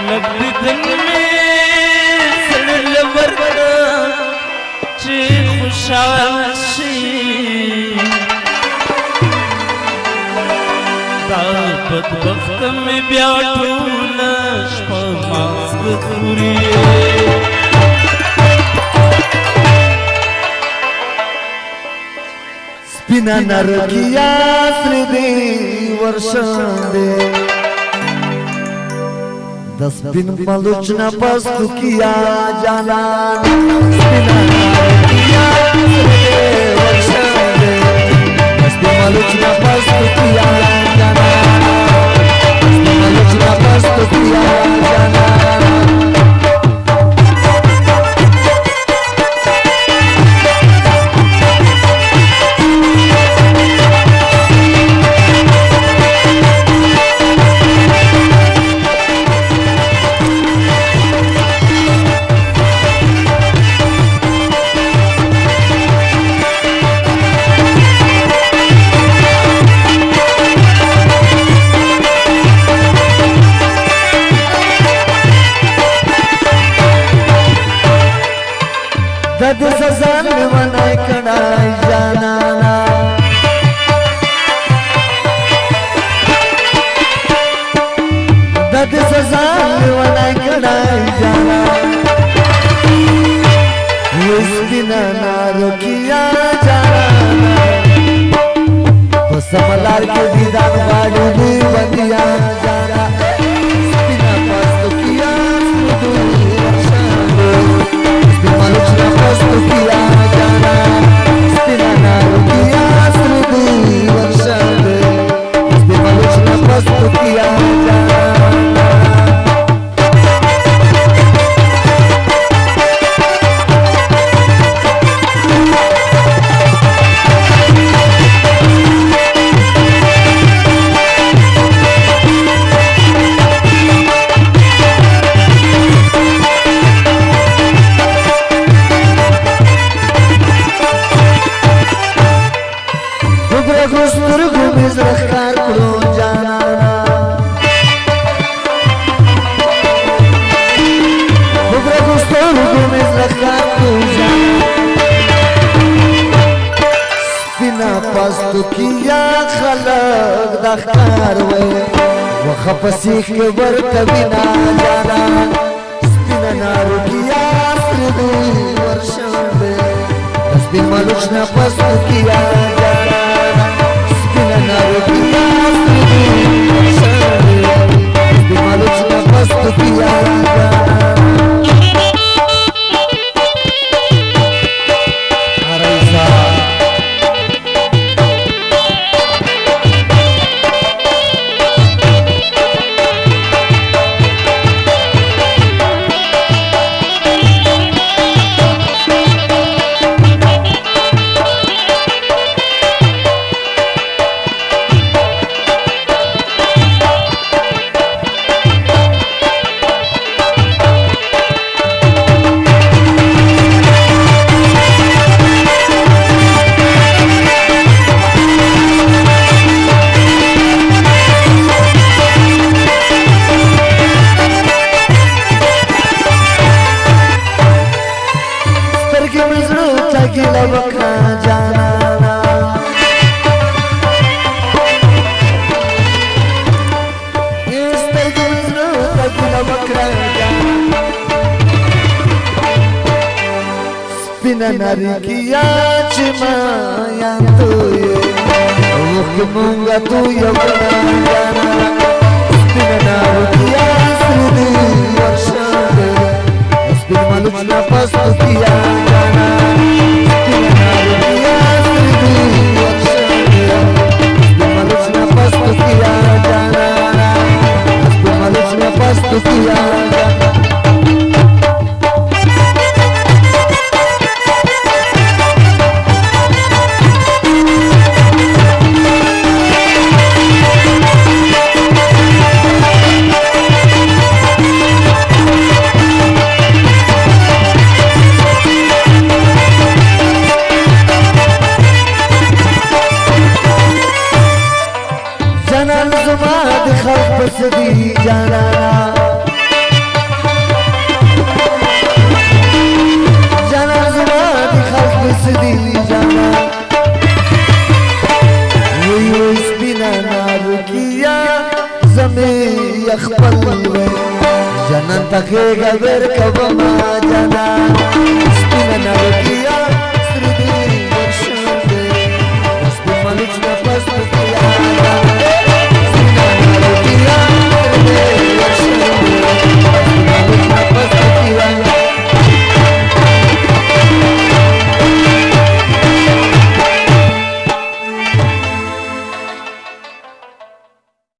लग दिल में सड़ल वरना चे खुशाल शी दाबत वक्त में ब्याठूल शमास पूरी स्पिना नरकिया श्रीदे वर्षंदे दस दिन मलुचना पस्तु किया जाना स्पिना नरकिया श्रीदे वर्षंदे दस दिन मलुचना पस्तु किया जाना दस दिन मलुचना पस्तु किया जाना दद सजान वनाय कड़ाई जाना दद सजान वनाय कड़ाई जाना इस बिना ना रोकिया जाना समलार के दीदार बाड़ी भी बंदिया जाना इस बिना पस्तु किया मलुचना पस्तु किया जाना स्पिना नरकिया श्रीदे वर्षंदे मलुचना पस्तु किया जाना गुस्तर गुमिज रखकार करो जाना गुस्तर गुमिज रखकार करो जाना बिना पस्तु किया खलक दखकार वे वखपसी के वर्त बिना जाना बिना नरकिया श्रीदे वर्षंदे दस दिन मलुचना पस्तु किया जाना नरकिया श्रीदे वर्षंदे मलुचना पस्तु किया जाना बिना नरकिया चिमाया तो ये रुख मूंगा तू यवना जाना बिना नरकिया श्रीदे वर्षंदे बिना मलुचना पस्तु किया जाना बिना नरकिया श्रीदे वर्षंदे बिना मलुचना पस्तु किया जाना बिना मलुचना पस्तु किया जाना जाना सखे गबर कब माया